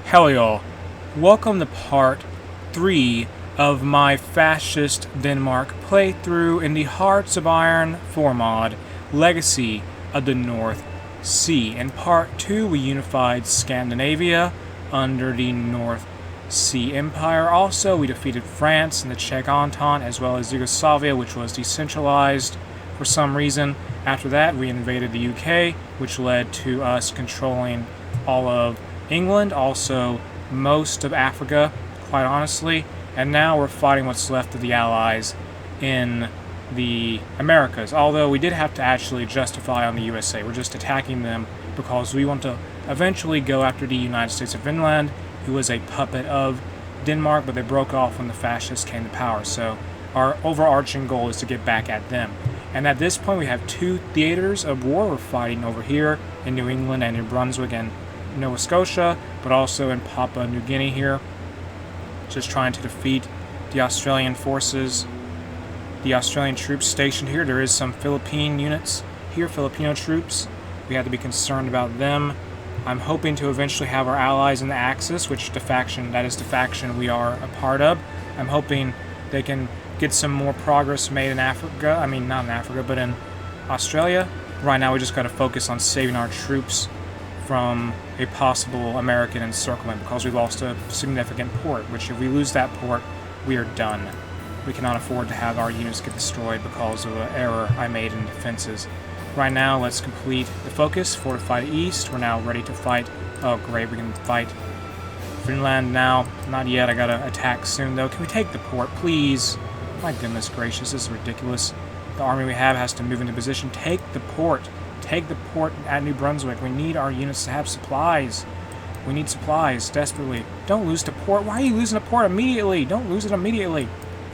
Hell y'all, welcome to part 3 of my Fascist Denmark playthrough in the Hearts of Iron 4 mod, Legacy of the North Sea. In part 2 we unified Scandinavia under the North Sea Empire. Also we defeated France and the Czech Entente as well as Yugoslavia, which was decentralized for some reason. After that we invaded the UK, which led to us controlling all of England, also most of Africa, quite honestly, and now we're fighting what's left of the Allies in the Americas, although we did have to actually justify on the USA. We're just attacking them because we want to eventually go after the United States of Vinland, who was a puppet of Denmark, but they broke off when the fascists came to power, so our overarching goal is to get back at them. And at this point we have two theaters of war. We're fighting over here in New England and New Brunswick and Nova Scotia, but also in Papua New Guinea here, just trying to defeat the Australian forces, the Australian troops stationed here. There is some Philippine units here, Filipino troops. We have to be concerned about them. I'm hoping to eventually have our allies in the Axis, which that is the faction we are a part of. I'm hoping they can get some more progress made in Africa. I mean, not in Africa, but in Australia. Right now we just got to focus on saving our troops from a possible American encirclement because we lost a significant port, which if we lose that port, we are done. We cannot afford to have our units get destroyed because of an error I made in defenses. Right now, let's complete the focus, fortify the east. We're now ready to fight. Oh great, we can fight Vinland now. Not yet, I gotta attack soon though. Can we take the port, please? My goodness gracious, this is ridiculous. The army we have has to move into position. Take the port. Take the port at New Brunswick. We need our units to have supplies. We need supplies desperately. Don't lose the port. Why are you losing the port immediately? Don't lose it immediately.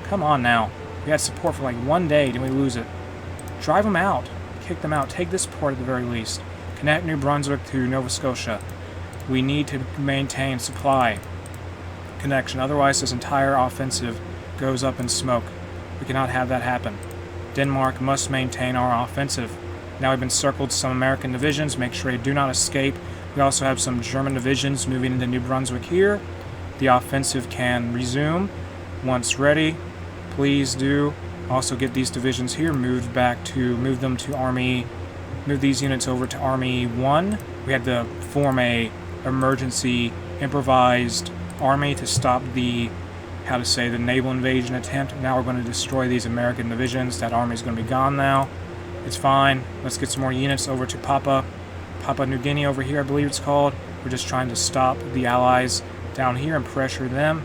Come on now. We had support for like 1 day. Then we lose it. Drive them out. Kick them out. Take this port at the very least. Connect New Brunswick to Nova Scotia. We need to maintain supply connection. Otherwise, this entire offensive goes up in smoke. We cannot have that happen. Denmark must maintain our offensive. Now we've encircled some American divisions. Make sure they do not escape. We also have some German divisions moving into New Brunswick here. The offensive can resume once ready. Please do. Also get these divisions here move them to Army. Move these units over to Army 1. We had to form a emergency improvised army to stop the naval invasion attempt. Now we're going to destroy these American divisions. That army is going to be gone now. It's fine. Let's get some more units over to Papua New Guinea over here, I believe it's called. We're just trying to stop the Allies down here and pressure them.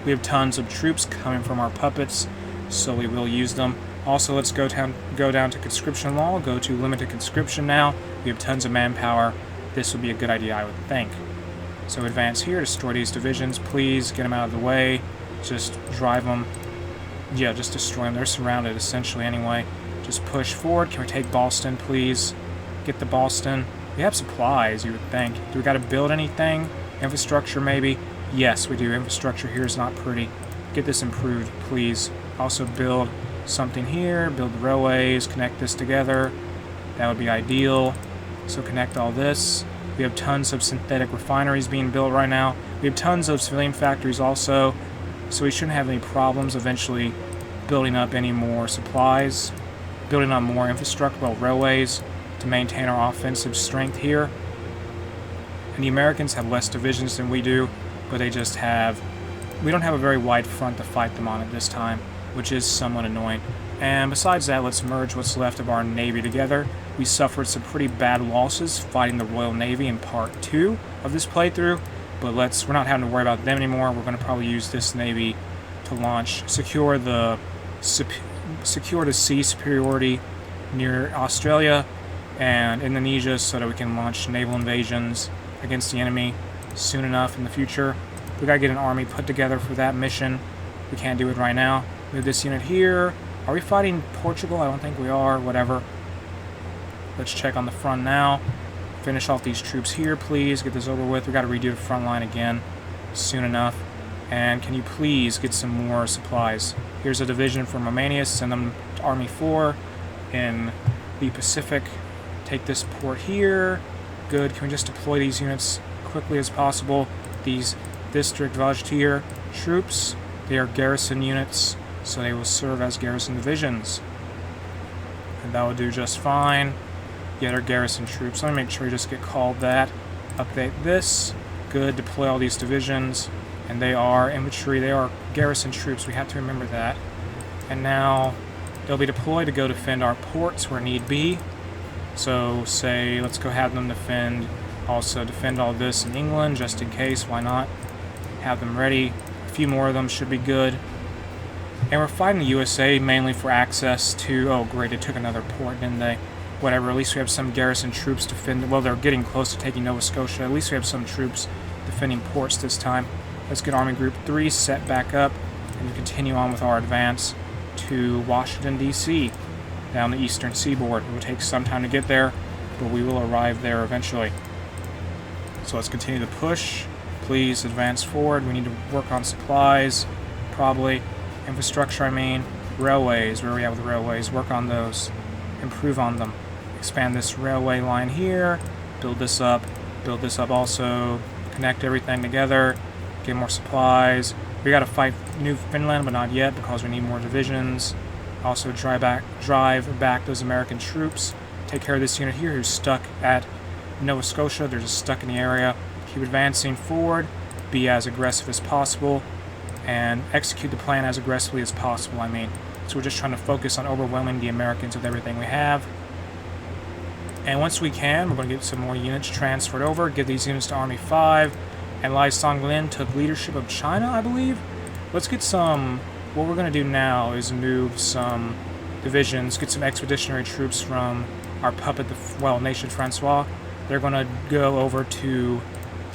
We have tons of troops coming from our puppets, so we will use them. Also, let's go down to conscription law. Go to limited conscription now. We have tons of manpower. This would be a good idea, I would think. So advance here, destroy these divisions, please. Get them out of the way. Just drive them. Yeah, just destroy them. They're surrounded, essentially, anyway. Just push forward. Can we take Boston, please? Get the Boston. We have supplies, you would think. Do we got to build anything? Infrastructure, maybe? Yes, we do. Infrastructure here is not pretty. Get this improved, please. Also build something here. Build the railways. Connect this together. That would be ideal. So connect all this. We have tons of synthetic refineries being built right now. We have tons of civilian factories also. So we shouldn't have any problems eventually building up any more supplies. Building up more infrastructure, railways, to maintain our offensive strength here. And the Americans have less divisions than we do, but we don't have a very wide front to fight them on at this time, which is somewhat annoying. And besides that, let's merge what's left of our Navy together. We suffered some pretty bad losses fighting the Royal Navy in part 2 of this playthrough, but we're not having to worry about them anymore. We're going to probably use this Navy to secure the sea superiority near Australia and Indonesia so that we can launch naval invasions against the enemy soon enough in the future. We gotta get an army put together for that mission. We can't do it right now. Move this unit here. Are we fighting Portugal? I don't think we are. Whatever. Let's check on the front now. Finish off these troops here, please. Get this over with. We gotta redo the front line again soon enough. And can you please get some more supplies? Here's a division from Romania. Send them to Army 4 in the Pacific. Take this port here. Good. Can we just deploy these units quickly as possible. These district volunteer troops, they are garrison units, so they will serve as garrison divisions. And that will do just fine. Yet our garrison troops. Let me make sure we just get called that. Update this. Good. Deploy all these divisions. And they are infantry. They are garrison troops. We have to remember that. And now they'll be deployed to go defend our ports where need be. So say, let's go have them defend. Also defend all this in England just in case. Why not? Have them ready. A few more of them should be good. And we're fighting the USA mainly for access to... Oh, great. They took another port, didn't they? Whatever. At least we have some garrison troops defending... Well, they're getting close to taking Nova Scotia. At least we have some troops defending ports this time. Let's get Army Group 3 set back up and continue on with our advance to Washington, D.C. down the eastern seaboard. It will take some time to get there, but we will arrive there eventually. So let's continue to push. Please advance forward. We need to work on supplies, probably. Infrastructure, I mean. Railways, where are we at with railways? Work on those. Improve on them. Expand this railway line here. Build this up. Build this up also. Connect everything together. Get more supplies. We gotta fight New Finland, but not yet because we need more divisions. Also drive back those American troops. Take care of this unit here who's stuck at Nova Scotia. They're just stuck in the area. Keep advancing forward. Be as aggressive as possible. And execute the plan as aggressively as possible, I mean. So we're just trying to focus on overwhelming the Americans with everything we have. And once we can, we're going to get some more units transferred over. Give these units to Army 5. And Lai Songlin took leadership of China, I believe. Let's get some... What we're going to do now is move some divisions, get some expeditionary troops from our puppet, Nation Francois. They're going to go over to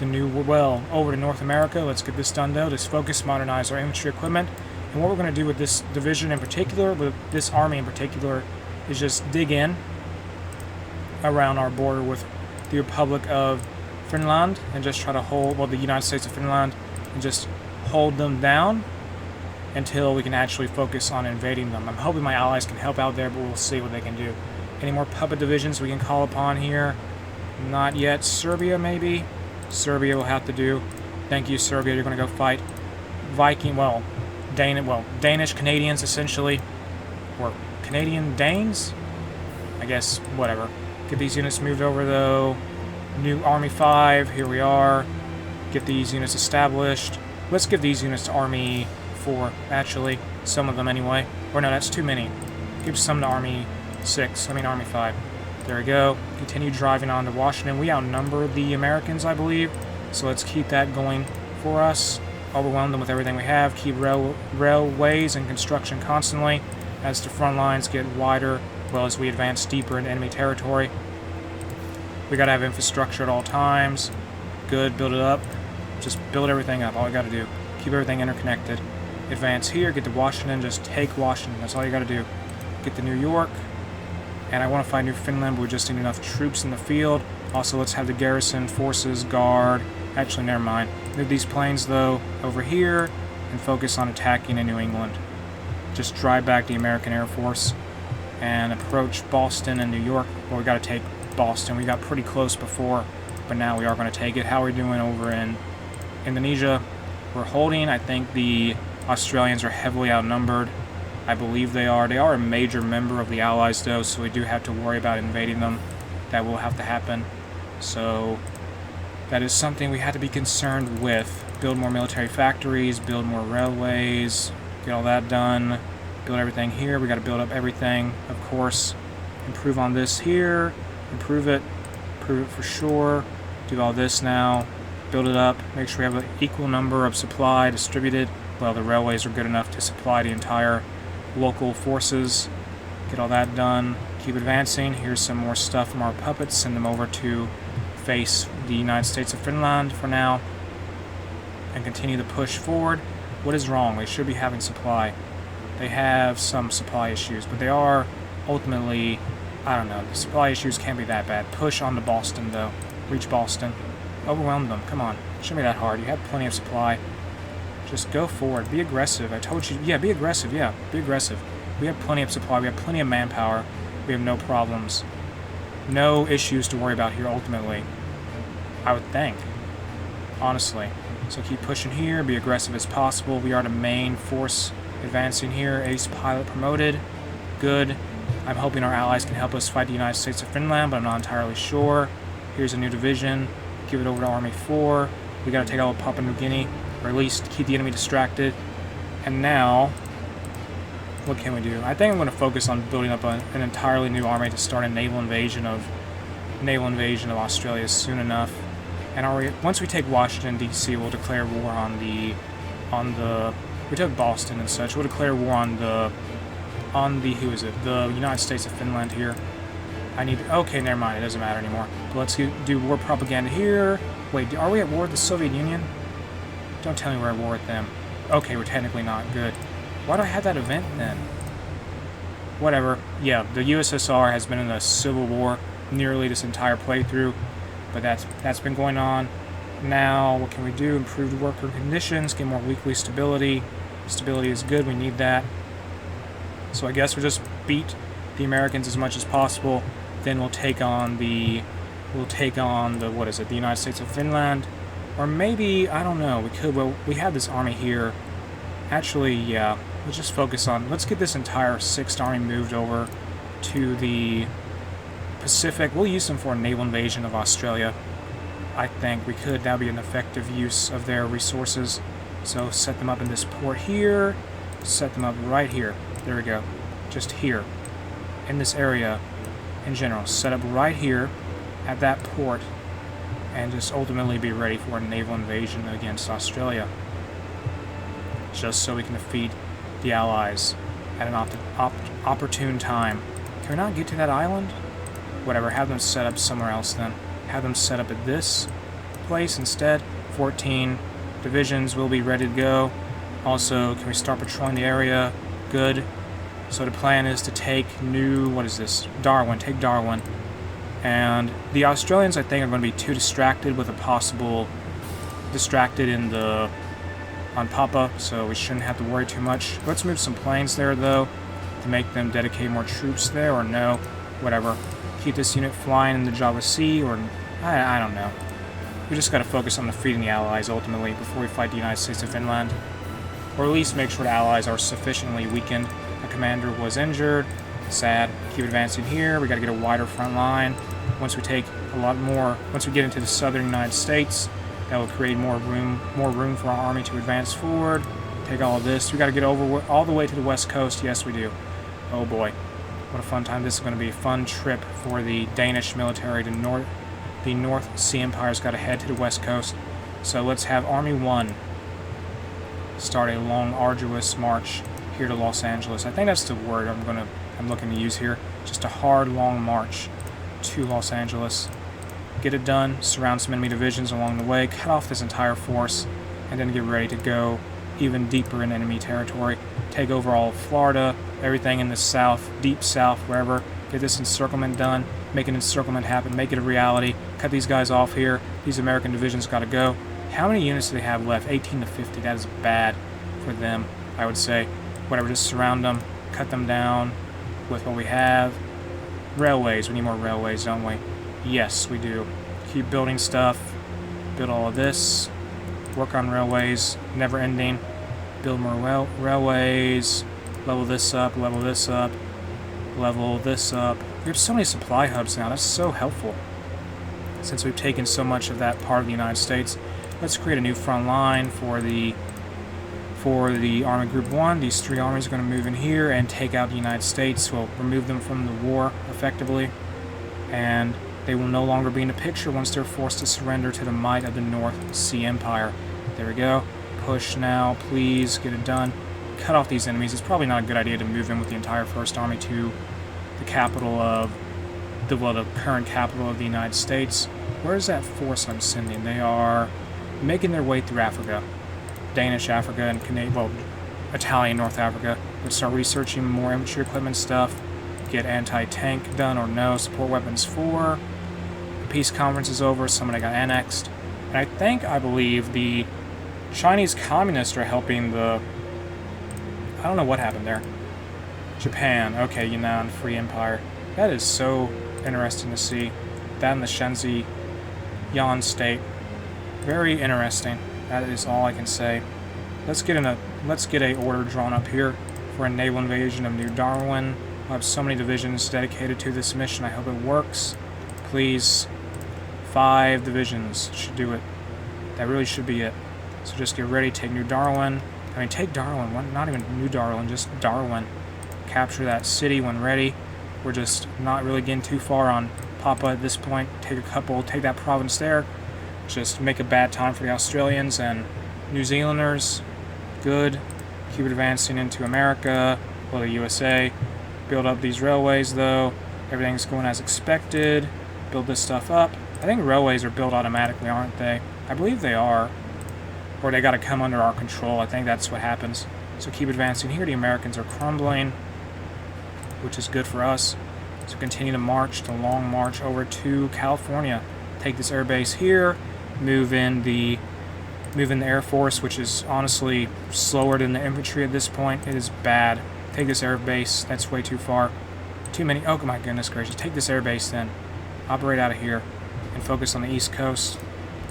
over to North America. Let's get this done, though. Just focus, modernize our infantry equipment. And what we're going to do with this division in particular, with this army in particular, is just dig in around our border with the Republic of Finland and just try to hold, the United States of Finland, and just hold them down until we can actually focus on invading them. I'm hoping my allies can help out there, but we'll see what they can do. Any more puppet divisions we can call upon here? Not yet. Serbia, maybe? Serbia will have to do. Thank you, Serbia. You're going to go fight Danish Canadians, essentially. Or Canadian Danes? I guess, whatever. Get these units moved over, though. New Army 5, here we are. Get these units established. Let's give these units to Army 4, actually. Some of them, anyway. Or no, that's too many. Give some to Army 6, Army 5. There we go. Continue driving on to Washington. We outnumber the Americans, I believe. So let's keep that going for us. Overwhelm them with everything we have. Keep railways and construction constantly. As the front lines get wider, as we advance deeper into enemy territory. We gotta have infrastructure at all times. Good, build it up. Just build everything up. All you gotta do. Keep everything interconnected. Advance here, get to Washington, just take Washington. That's all you gotta do. Get to New York. And I want to find New Finland, but we just need enough troops in the field. Also, let's have the garrison forces guard. Actually, never mind. Move these planes, though, over here and focus on attacking in New England. Just drive back the American Air Force and approach Boston and New York. Well, we got to take Boston. We got pretty close before, but now we are going to take it. How are we doing over in Indonesia? We're holding. I think the Australians are heavily outnumbered. I believe they are. They are a major member of the Allies, though, so we do have to worry about invading them. That will have to happen. So that is something we have to be concerned with. Build more military factories, build more railways, get all that done. Build everything here. We got to build up everything, of course. Improve on this here. Improve it for sure. Do all this now. Build it up. Make sure we have an equal number of supply distributed. Well, the railways are good enough to supply the entire local forces. Get all that done. Keep advancing. Here's some more stuff from our puppets. Send them over to face the United States of Finland for now. And continue to push forward. What is wrong? They should be having supply. They have some supply issues, but they are ultimately, I don't know, the supply issues can't be that bad. Push on to Boston, though. Reach Boston. Overwhelm them. Come on. It shouldn't be that hard. You have plenty of supply. Just go forward. Be aggressive. I told you. Yeah, be aggressive. Yeah, be aggressive. We have plenty of supply. We have plenty of manpower. We have no problems. No issues to worry about here, ultimately. I would think. honestly. So keep pushing here, be aggressive as possible. We are the main force advancing here. Ace pilot promoted. Good. I'm hoping our allies can help us fight the United States of Finland, but I'm not entirely sure. Here's a new division. Give it over to Army 4. We gotta take out Papua New Guinea, or at least keep the enemy distracted. And now, what can we do? I think I'm going to focus on building up an entirely new army to start a naval invasion of Australia soon enough. And once we take Washington D.C., we'll declare war on the we took Boston and such. We'll declare war on the the United States of Finland here. Okay, never mind. It doesn't matter anymore. But let's do war propaganda here. Wait, are we at war with the Soviet Union? Don't tell me we're at war with them. Okay, we're technically not. Good. Why do I have that event then? Whatever. Yeah, the USSR has been in a civil war nearly this entire playthrough, but that's been going on. Now, what can we do? Improved worker conditions, get more weekly stability. Stability is good. We need that. So I guess we'll just beat the Americans as much as possible. Then we'll take on the what is it? The United States of Finland, or maybe I don't know. We could. Well, we have this army here. Actually, yeah. Let's just focus on. Let's get this entire 6th Army moved over to the Pacific. We'll use them for a naval invasion of Australia. I think we could. That would be an effective use of their resources. So set them up in this port here. Set them up right here. There we go. Just here. In this area in general. Set up right here at that port. And just ultimately be ready for a naval invasion against Australia. Just so we can defeat the Allies at an opportune time. Can we not get to that island? Whatever, have them set up somewhere else then. Have them set up at this place instead. 14 divisions will be ready to go. Also, can we start patrolling the area? Good. So the plan is to take Darwin. Take Darwin. And the Australians, I think, are going to be too distracted with a possible on Papa, so we shouldn't have to worry too much. Let's move some planes there, though, to make them dedicate more troops there, or no, whatever. Keep this unit flying in the Java Sea, or I don't know. We just gotta focus on defeating the Allies, ultimately, before we fight the United States of Finland. Or at least make sure the Allies are sufficiently weakened. A commander was injured. Sad. Keep advancing here. We gotta get a wider front line. Once we get into the southern United States, that will create more room for our army to advance forward. Take all of this. We got to get all the way to the west coast. Yes, we do. Oh boy, what a fun time! This is going to be a fun trip for the Danish military to the North Sea Empire's got to head to the west coast. So let's have Army 1 start a long, arduous march here to Los Angeles. I think that's the word I'm looking to use here. Just a hard, long march to Los Angeles. Get it done, surround some enemy divisions along the way, cut off this entire force, and then get ready to go even deeper in enemy territory. Take over all of Florida, everything in the south, deep south, wherever. Get this encirclement done, make an encirclement happen, make it a reality. Cut these guys off here. These American divisions got to go. How many units do they have left? 18 to 50. That is bad for them, I would say. Whatever, just surround them, cut them down with what we have. Railways, we need more railways, don't we? Yes, we do. Keep building stuff. Build all of this. Work on railways. Never ending. Build more railways. Level this up. Level this up. Level this up. We have so many supply hubs now. That's so helpful. Since we've taken so much of that part of the United States, let's create a new front line for the Army Group 1. These 3 armies are going to move in here and take out the United States. We'll remove them from the war, effectively. And they will no longer be in the picture once they're forced to surrender to the might of the North Sea Empire. There we go. Push now, please. Get it done. Cut off these enemies. It's probably not a good idea to move in with the entire 1st Army to the capital of the current capital of the United States. Where is that force I'm sending? They are making their way through Africa. Danish Africa and Italian North Africa. Let's start researching more infantry equipment stuff. Get anti-tank done or no. Support weapons 4. The peace conference is over. Somebody got annexed. And I believe the Chinese communists are helping the... I don't know what happened there. Japan. Okay, Yunnan Free Empire. That is so interesting to see. That in the Shenzi Yan state. Very interesting. That is all I can say. Let's get a order drawn up here for a naval invasion of New Darwin. We'll have so many divisions dedicated to this mission. I hope it works. Please. 5 divisions should do it. That really should be it. So just get ready, take New Darwin. I mean, take Darwin. Not even New Darwin, just Darwin. Capture that city when ready. We're just not really getting too far on Papa at this point. Take that province there. Just make a bad time for the Australians and New Zealanders. Good. Keep advancing into America, well, the USA. Build up these railways, though. Everything's going as expected. Build this stuff up. I think railways are built automatically, aren't they? I believe they are. Or they gotta come under our control. I think that's what happens. So keep advancing here. The Americans are crumbling, which is good for us. So continue to march, the long march over to California. Take this air base here. Move in the Air Force, which is honestly slower than the infantry at this point. It is bad. Take this air base. That's way too far. Too many. Oh my goodness gracious. Take this air base then. Operate out of here and focus on the East Coast.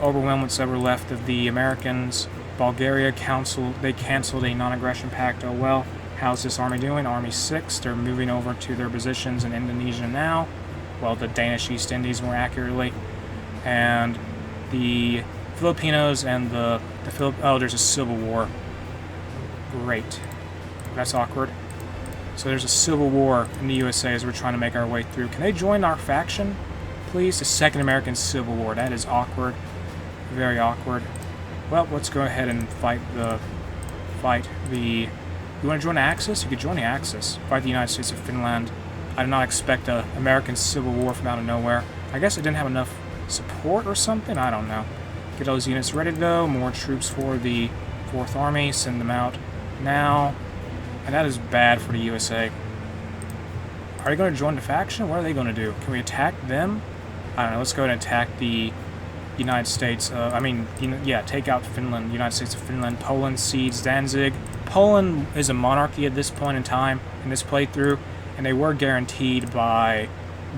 Overwhelm what's ever left of the Americans. Bulgaria canceled a non-aggression pact. Oh well. How's this army doing? Army 6. They're moving over to their positions in Indonesia now. Well, the Danish East Indies more accurately. And the Filipinos and the oh, there's a civil war. Great. That's awkward. So there's a civil war in the USA as we're trying to make our way through. Can they join our faction, please? The Second American Civil War. That is awkward. Very awkward. Well, let's go ahead and fight the... You want to join the Axis? You could join the Axis. Fight the United States of Finland. I did not expect an American Civil War from out of nowhere. I guess it didn't have enough support or something? I don't know. Get those units ready to go. More troops for the 4th Army. Send them out now. And that is bad for the USA. Are they going to join the faction? What are they going to do? Can we attack them? I don't know. Let's go ahead and attack the United States. Take out Finland. United States of Finland. Poland cedes Danzig. Poland is a monarchy at this point in time in this playthrough, and they were guaranteed by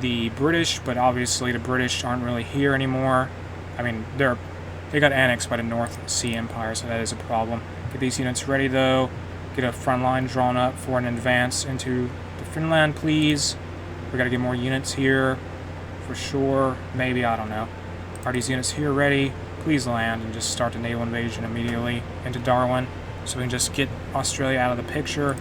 the British, but obviously the British aren't really here anymore. I mean, they got annexed by the North Sea Empire, so that is a problem. Get these units ready, though. Get a front line drawn up for an advance into the Finland, please. We gotta get more units here, for sure. Maybe, I don't know. Are these units here ready? Please land and just start the naval invasion immediately into Darwin, so we can just get Australia out of the picture.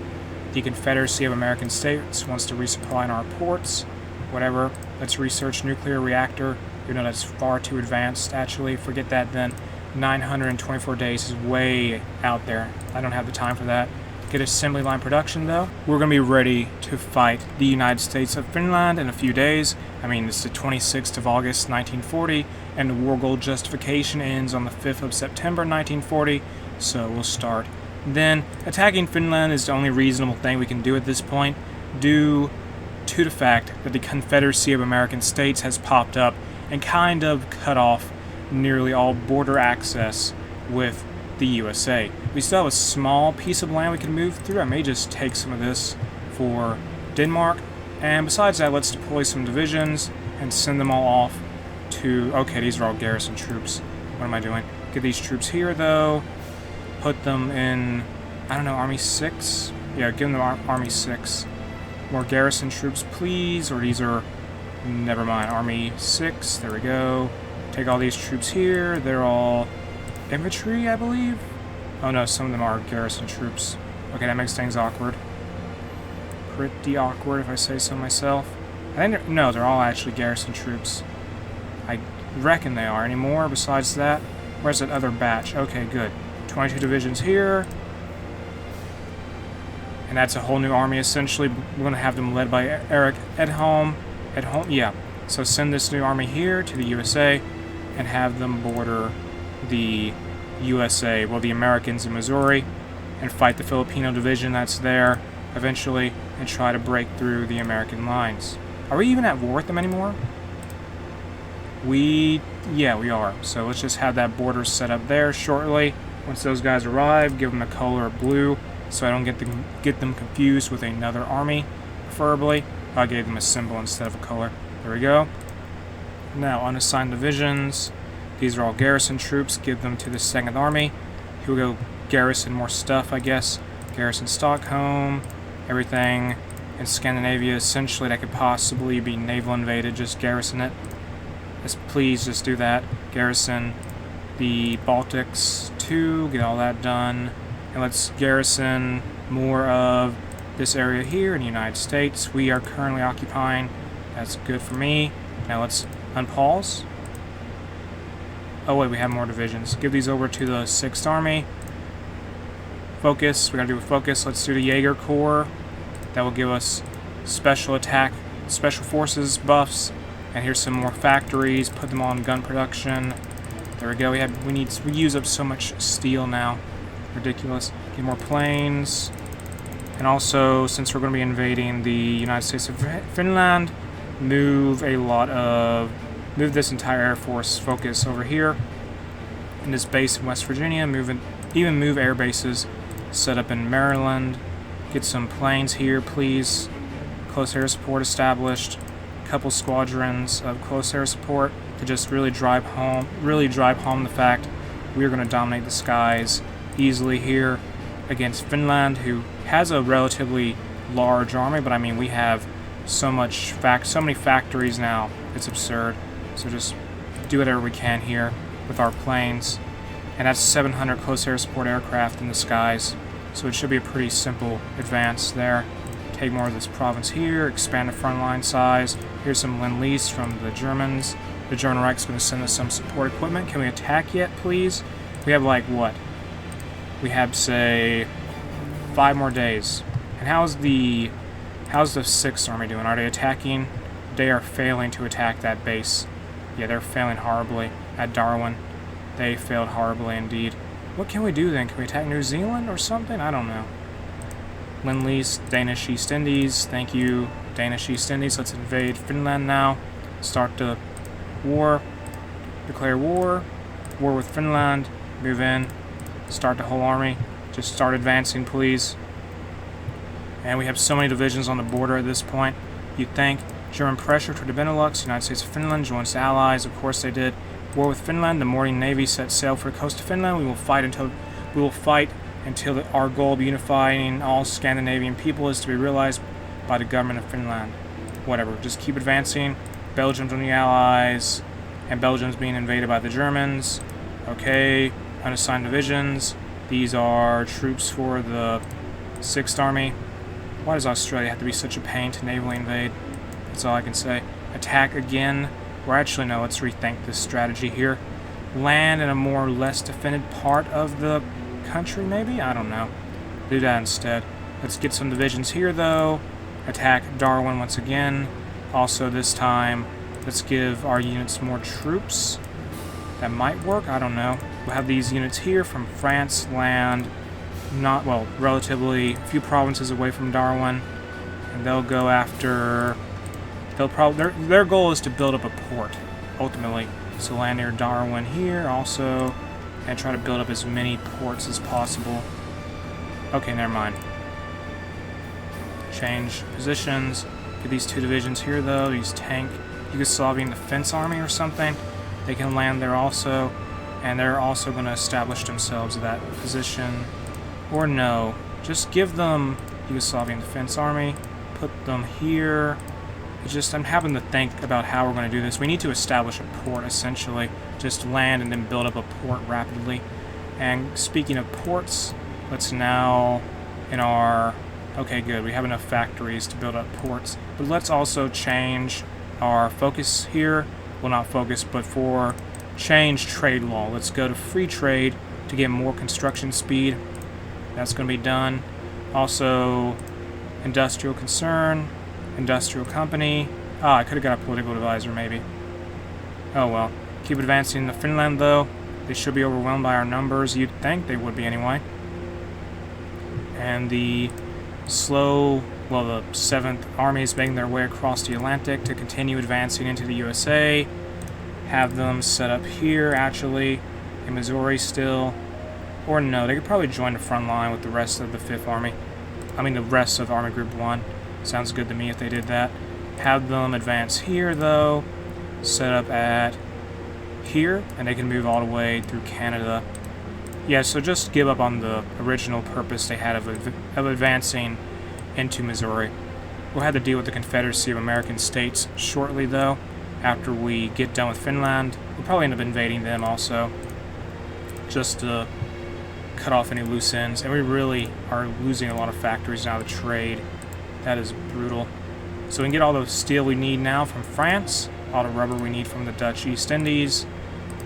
The Confederacy of American States wants to resupply in our ports. Whatever. Let's research nuclear reactor. You know that's far too advanced, actually. Forget that then. 924 days is way out there. I don't have the time for that. Get assembly line production, though. We're going to be ready to fight the United States of Finland in a few days. I mean, it's the 26th of August, 1940, and the war goal justification ends on the 5th of September, 1940, so we'll start. Then, attacking Finland is the only reasonable thing we can do at this point, due to the fact that the Confederacy of American States has popped up and kind of cut off nearly all border access with the USA. We still have a small piece of land we can move through. I may just take some of this for Denmark. And besides that, let's deploy some divisions and send them all off to... Okay, these are all garrison troops. What am I doing? Get these troops here, though. Put them in... I don't know, Army 6? Yeah, give them Army 6. More garrison troops, please. Or these are... Never mind. Army 6. There we go. Take all these troops here. They're all infantry, I believe? Oh no, some of them are garrison troops. Okay, that makes things awkward. Pretty awkward, if I say so myself. I think no, they're all actually garrison troops. I reckon they are. Any more besides that? Where's that other batch? Okay, good. 22 divisions here. And that's a whole new army, essentially. We're going to have them led by Eric Edholm. Yeah. So send this new army here to the USA and have them border the USA, well, the Americans in Missouri, and fight the Filipino division that's there eventually and try to break through the American lines. Are we even at war with them anymore? Yeah, we are. So let's just have that border set up there shortly. Once those guys arrive, give them the color of blue so I don't get them confused with another army, preferably. I gave them a symbol instead of a color. There we go. Now, unassigned divisions. These are all garrison troops. Give them to the 2nd Army. Here we go. Garrison more stuff, I guess. Garrison Stockholm. Everything in Scandinavia, essentially, that could possibly be naval invaded. Just garrison it. Please just do that. Garrison the Baltics too. Get all that done. And let's garrison more of this area here in the United States. We are currently occupying. That's good for me. Now let's unpause. Oh wait, we have more divisions. Give these over to the 6th Army. Focus. We gotta do a focus. Let's do the Jaeger Corps. That will give us special attack, special forces buffs. And here's some more factories. Put them on gun production. There we go. We use up so much steel now. Ridiculous. Get more planes. And also, since we're going to be invading the United States of Finland, move this entire Air Force focus over here in this base in West Virginia. Even move air bases set up in Maryland. Get some planes here, please. Close air support established. Couple squadrons of close air support to just really drive home the fact we are going to dominate the skies easily here against Finland, who has a relatively large army, but I mean we have so many factories now, it's absurd. So just do whatever we can here with our planes, and that's 700 close air support aircraft in the skies, so it should be a pretty simple advance there. Take more of this province here, expand the front line size. Here's some Lend-Lease from the Germans. The German Reich's going to send us some support equipment. Can we attack yet, please? We have like what? We have, say, 5 more days. And how's the 6th Army doing? Are they attacking? They are failing to attack that base. Yeah, they're failing horribly at Darwin. They failed horribly indeed. What can we do then? Can we attack New Zealand or something? I don't know. Lend-Lease, Danish East Indies. Thank you, Danish East Indies. Let's invade Finland now. Start the war. Declare war. War with Finland. Move in. Start the whole army. Just start advancing, please. And we have so many divisions on the border at this point. You'd think. German pressure to the Benelux. United States of Finland joins the Allies. Of course they did. War with Finland. The morning navy set sail for the coast of Finland. We will fight until our goal of unifying all Scandinavian people is to be realized by the government of Finland. Whatever. Just keep advancing. Belgium's on the Allies. And Belgium's being invaded by the Germans. Okay. Unassigned divisions. These are troops for the 6th Army. Why does Australia have to be such a pain to navally invade? That's all I can say. Attack again. Or actually, no, let's rethink this strategy here. Land in a more or less defended part of the country, maybe? I don't know. Do that instead. Let's get some divisions here, though. Attack Darwin once again. Also, this time, let's give our units more troops. That might work, I don't know. We'll have these units here from France, land, relatively a few provinces away from Darwin, and they'll go after, their goal is to build up a port, ultimately. So land near Darwin here also, and try to build up as many ports as possible. Okay, never mind. Change positions. Get these 2 divisions here, though, these tank Yugoslavian Defense Army or something. They can land there also, and they're also going to establish themselves at that position. Or no, just give them Yugoslavian Defense Army, put them here. I'm having to think about how we're going to do this. We need to establish a port, essentially. Just land and then build up a port rapidly. And speaking of ports, let's now, okay, good, we have enough factories to build up ports. But let's also change our focus here. Well, not focus, but change trade law. Let's go to free trade to get more construction speed. That's going to be done. Also, industrial concern, industrial company. I could have got a political advisor, maybe. Oh well. Keep advancing to Finland, though. They should be overwhelmed by our numbers. You'd think they would be anyway. And the 7th Army is making their way across the Atlantic to continue advancing into the USA. Have them set up here, actually, in Missouri still. Or no, they could probably join the front line with the rest of the 5th Army. The rest of Army Group 1. Sounds good to me if they did that. Have them advance here, though. Set up at here, and they can move all the way through Canada. Yeah, so just give up on the original purpose they had of advancing into Missouri. We'll have to deal with the Confederacy of American States shortly, though, after we get done with Finland. We'll probably end up invading them also, just to cut off any loose ends. And we really are losing a lot of factories now to trade. That is brutal. So we can get all the steel we need now from France, all the rubber we need from the Dutch East Indies,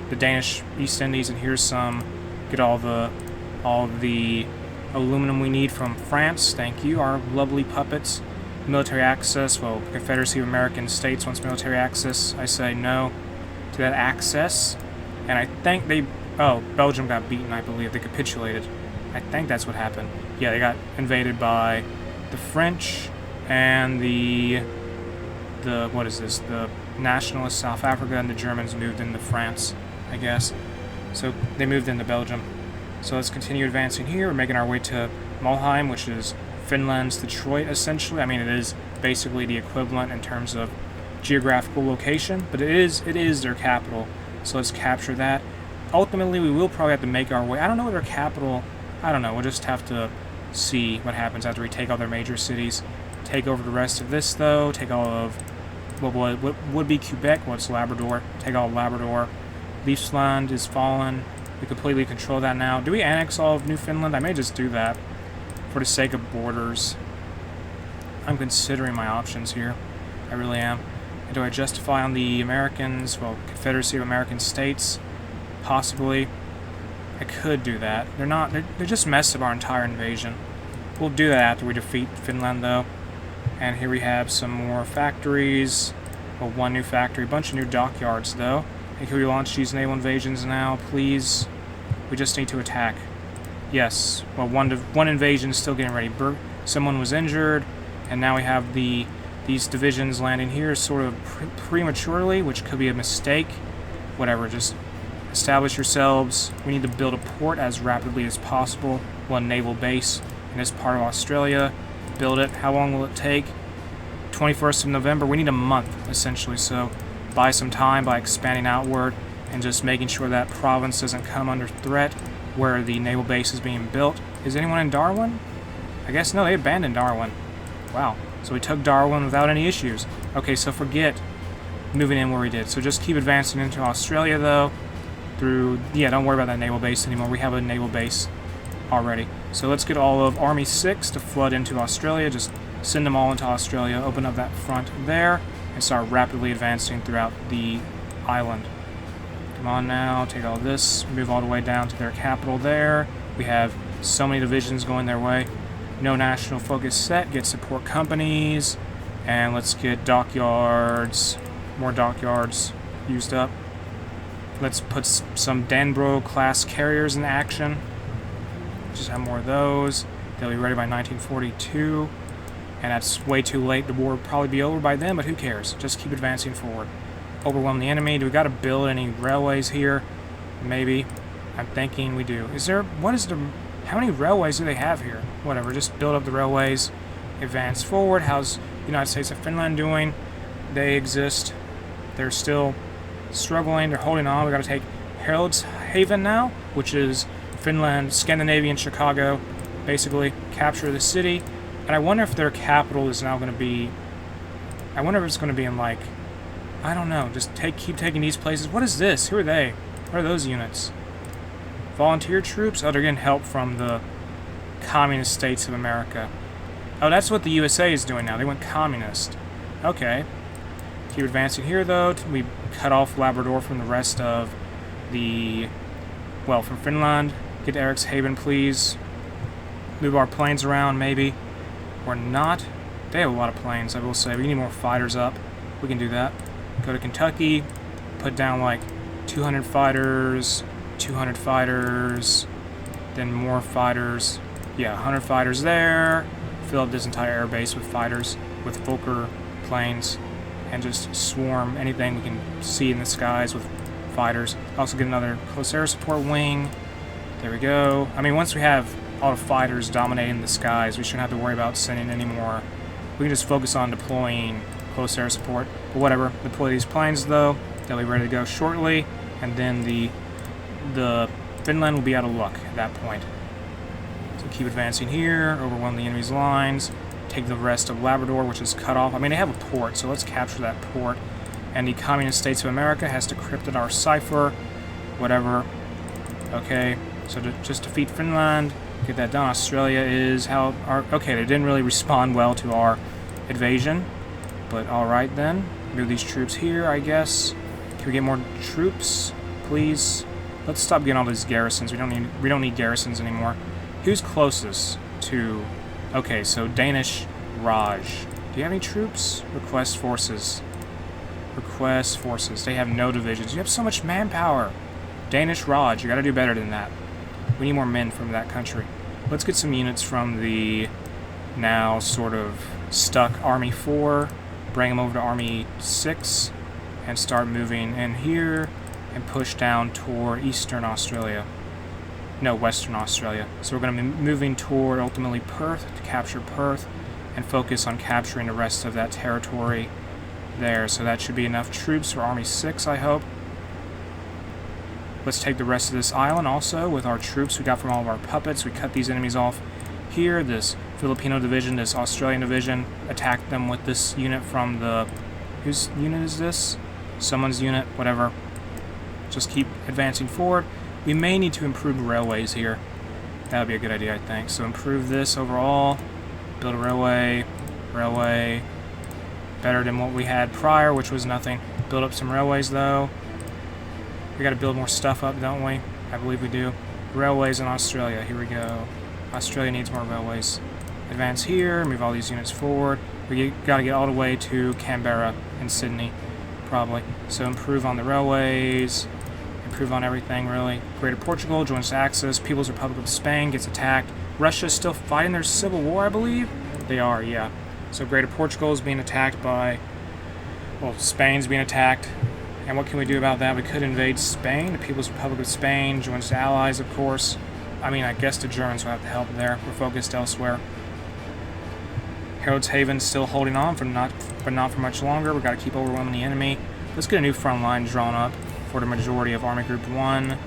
the Danish East Indies, and here's some. Get all the aluminum we need from France. Thank you, our lovely puppets. Military access. Well, Confederacy of American States wants military access. I say no to that access. And I think they... Oh, Belgium got beaten, I believe. They capitulated. I think that's what happened. Yeah, they got invaded by the French and the what is this? The nationalist South Africa, and the Germans moved into France, I guess. So they moved into Belgium. So let's continue advancing here. We're making our way to Mulheim, which is Finland's Detroit, essentially. I mean, it is basically the equivalent in terms of geographical location, but it is their capital. So let's capture that. Ultimately, we will probably have to make our way. I don't know what their capital... I don't know. We'll just have to see what happens after we take all their major cities. Take over the rest of this, though. Take all of what would be Quebec. What's Labrador? Take all of Labrador. Leafsland is fallen. We completely control that now. Do we annex all of Newfoundland? I may just do that for the sake of borders. I'm considering my options here. I really am. And do I justify on the Americans? Well, Confederacy of American States? Possibly. I could do that. They're not. They're just messed up our entire invasion. We'll do that after we defeat Finland, though. And here we have some more factories. Well, one new factory. A bunch of new dockyards, though. And can we launch these naval invasions now, please? We just need to attack. Yes. Well, one invasion is still getting ready. Someone was injured, and now we have these divisions landing here sort of prematurely, which could be a mistake. Whatever, just establish yourselves. We need to build a port as rapidly as possible. One naval base in this part of Australia. Build it. How long will it take? 21st of November. We need a month, essentially, so buy some time by expanding outward and just making sure that province doesn't come under threat where the naval base is being built. Is anyone in Darwin? I guess no, they abandoned Darwin. Wow. So we took Darwin without any issues. Okay, so forget moving in where we did. So just keep advancing into Australia, though. Yeah, don't worry about that naval base anymore. We have a naval base already. So let's get all of Army 6 to flood into Australia. Just send them all into Australia. Open up that front there and start rapidly advancing throughout the island. Come on now, take all this, move all the way down to their capital there. We have so many divisions going their way. No national focus set, get support companies, and let's get dockyards, more dockyards used up. Let's put some Danbro class carriers in action. Just have more of those. They'll be ready by 1942. And that's way too late. The war will probably be over by then, but who cares? Just keep advancing forward. Overwhelm the enemy. Do we got to build any railways here? Maybe. I'm thinking we do. How many railways do they have here? Whatever, just build up the railways. Advance forward. How's the United States of Finland doing? They exist. They're still struggling. They're holding on. We got to take Heraldshaven now, which is Finland, Scandinavian Chicago. Basically, capture the city. And I wonder if their capital is now going to be... I wonder if it's going to be in, like... I don't know. Just keep taking these places. What is this? Who are they? What are those units? Volunteer troops? Oh, they're getting help from the Communist States of America. Oh, that's what the USA is doing now. They went communist. Okay. Keep advancing here, though. We cut off Labrador from the rest of the... Well, from Finland. Get to Erikshaven, please. Move our planes around, maybe. Or not. They have a lot of planes, I will say. We need more fighters up. We can do that. Go to Kentucky. Put down like 200 fighters. 200 fighters. Then more fighters. Yeah, 100 fighters there. Fill up this entire air base with fighters. With Fokker planes. And just swarm anything we can see in the skies with fighters. Also get another close air support wing. There we go. I mean, once we have all the fighters dominating the skies, we shouldn't have to worry about sending any more. We can just focus on deploying close air support. But whatever. Deploy these planes, though. They'll be ready to go shortly. and then the Vinland will be out of luck at that point. So keep advancing here, overwhelm the enemy's lines, take the rest of Labrador, which is cut off. I mean, they have a port, so let's capture that port. And the Communist States of America has decrypted our cipher, whatever. Okay, so to just defeat Finland, get that done. Australia is how okay, they didn't really respond well to our invasion, but alright then. Move these troops here, I guess. Can we get more troops, please? Let's stop getting all these garrisons. We don't need garrisons anymore. Who's closest to... Okay, so Danish Raj. Do you have any troops? Request forces. Request forces. They have no divisions. You have so much manpower. Danish Raj, you gotta do better than that. We need more men from that country. Let's get some units from the now sort of stuck Army 4, bring them over to Army 6, and start moving in here and push down toward Eastern Australia. No, Western Australia. So we're going to be moving toward ultimately Perth to capture Perth and focus on capturing the rest of that territory there. So that should be enough troops for Army 6, I hope. Let's take the rest of this island also with our troops we got from all of our puppets. We cut these enemies off here. This Filipino division, this Australian division, attacked them with this unit from the... Whose unit is this? Someone's unit, whatever. Just keep advancing forward. We may need to improve railways here. That would be a good idea, I think. So improve this overall. Build a railway. Railway. Better than what we had prior, which was nothing. Build up some railways, though. We got to build more stuff up, don't we? I believe we do. Railways in Australia. Here we go. Australia needs more railways. Advance here. Move all these units forward. We got to get all the way to Canberra and Sydney, probably. So improve on the railways. Improve on everything, really. Greater Portugal joins the Axis. People's Republic of Spain gets attacked. Russia's still fighting their civil war, I believe? They are, yeah. So Greater Portugal is being attacked by... Well, Spain's being attacked. And what can we do about that? We could invade Spain. The People's Republic of Spain joins the Allies, of course. I mean, I guess the Germans will have to help there. We're focused elsewhere. Harold's Haven's still holding on, but not for much longer. We've got to keep overwhelming the enemy. Let's get a new front line drawn up for the majority of Army Group 1.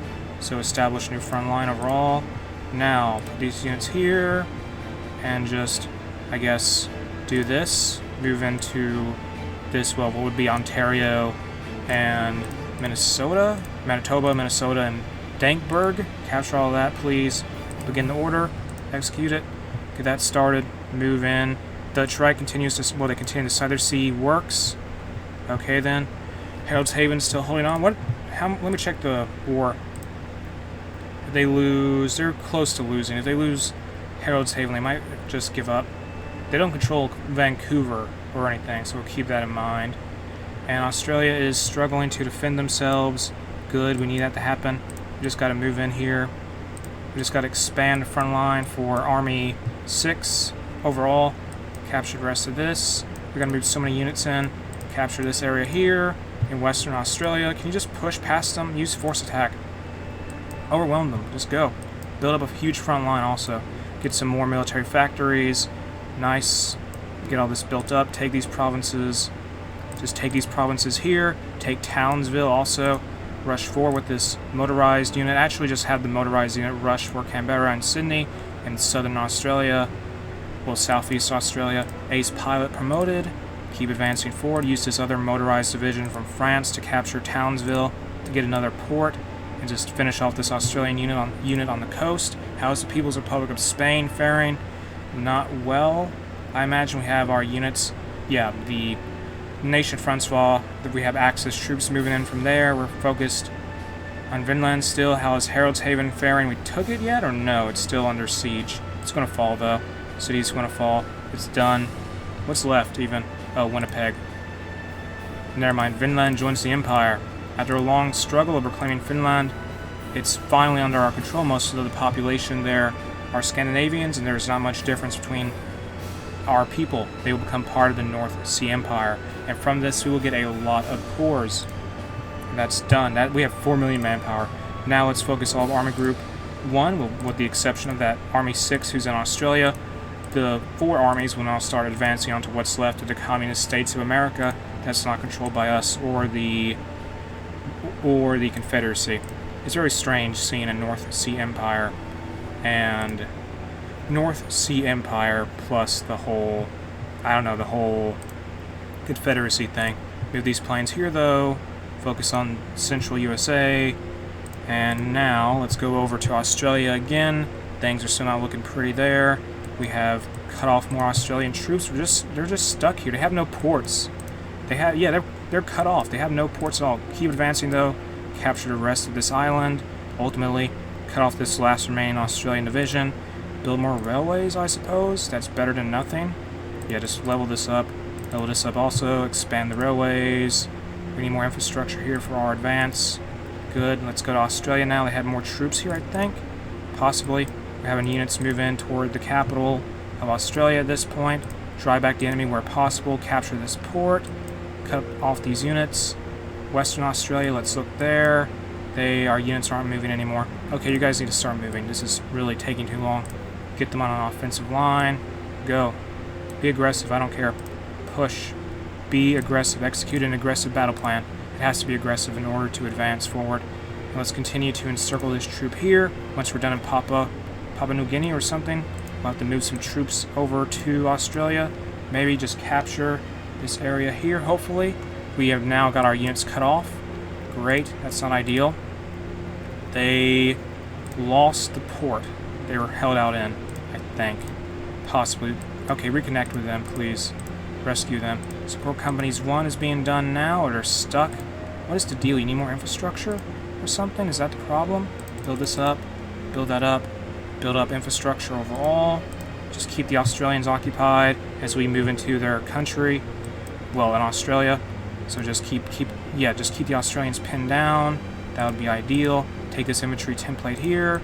So establish a new front line overall. Now, put these units here, and just, I guess, do this. Move into this, well, what would be Ontario and Minnesota? Manitoba, Minnesota, and Dankburg. Capture all that, please. Begin the order. Execute it. Get that started. Move in. Dutch Reich continues to, well, they continue to Southern Sea works. Okay, then. Harold's Haven still holding on. Let me check the war. If they lose, they're close to losing. If they lose Harold's Haven, they might just give up. They don't control Vancouver or anything, so we'll keep that in mind. And Australia is struggling to defend themselves. Good, we need that to happen. We just got to move in here. We just got to expand the front line for Army 6 overall. Capture the rest of this. We're going to move so many units in. Capture this area here in Western Australia. Can you just push past them? Use force attack. Overwhelm them. Just go. Build up a huge front line also. Get some more military factories. Nice. Get all this built up. Take these provinces. Just take these provinces here. Take Townsville also. Rush forward with this motorized unit. Actually just have the motorized unit rush for Canberra and Sydney and Southern Australia. Well, Southeast Australia. Ace pilot promoted. Keep advancing forward. Use this other motorized division from France to capture Townsville to get another port and just finish off this Australian unit on the coast. How is the People's Republic of Spain faring? Not well. I imagine we have our units. Yeah, the Nation Francois, that we have Axis troops moving in from there. We're focused on Vinland still. How is Harold's Haven faring? We took it yet or no? It's still under siege. It's going to fall though. City's going to fall. It's done. What's left even? Oh, Winnipeg. Never mind. Vinland joins the Empire. After a long struggle of reclaiming Finland, it's finally under our control. Most of the population there are Scandinavians, and there's not much difference between our people. They will become part of the North Sea Empire, and from this we will get a lot of cores. And that's done. We have 4 million manpower. Now let's focus all of Army Group 1, with the exception of that Army 6 who's in Australia. The 4 armies will now start advancing onto what's left of the Communist States of America that's not controlled by us or or the Confederacy. It's very strange seeing a North Sea Empire and North Sea Empire plus the whole, I don't know, the whole Confederacy thing. Move these planes here though, focus on central USA, and now let's go over to Australia again. Things are still not looking pretty there. We have cut off more Australian troops. They're just stuck here. They have no ports. They're cut off. They have no ports at all. Keep advancing though. Capture the rest of this island. Ultimately, cut off this last remaining Australian division. Build more railways, I suppose. That's better than nothing. Yeah, just level this up. Level this up also. Expand the railways. We need more infrastructure here for our advance. Good. Let's go to Australia now. They have more troops here, I think. Possibly. We're having units move in toward the capital of Australia at this point. Drive back the enemy where possible. Capture this port. Cut off these units. Western Australia, let's look there. Our units aren't moving anymore. Okay, you guys need to start moving. This is really taking too long. Get them on an offensive line. Go. Be aggressive, I don't care. Push. Be aggressive. Execute an aggressive battle plan. It has to be aggressive in order to advance forward. And let's continue to encircle this troop here. Once we're done in Papua New Guinea or something, we'll have to move some troops over to Australia. Maybe just capture this area here, hopefully. We have now got our units cut off. Great, that's not ideal. They lost the port they were held out in, I think. Possibly. Okay, reconnect with them, please. Rescue them. Support Companies 1 is being done now, or they're stuck. What is the deal? You need more infrastructure or something? Is that the problem? Build this up. Build that up. Build up infrastructure overall. Just keep the Australians occupied as we move into their country. Well, in Australia. So just keep the Australians pinned down. That would be ideal. Take this infantry template here.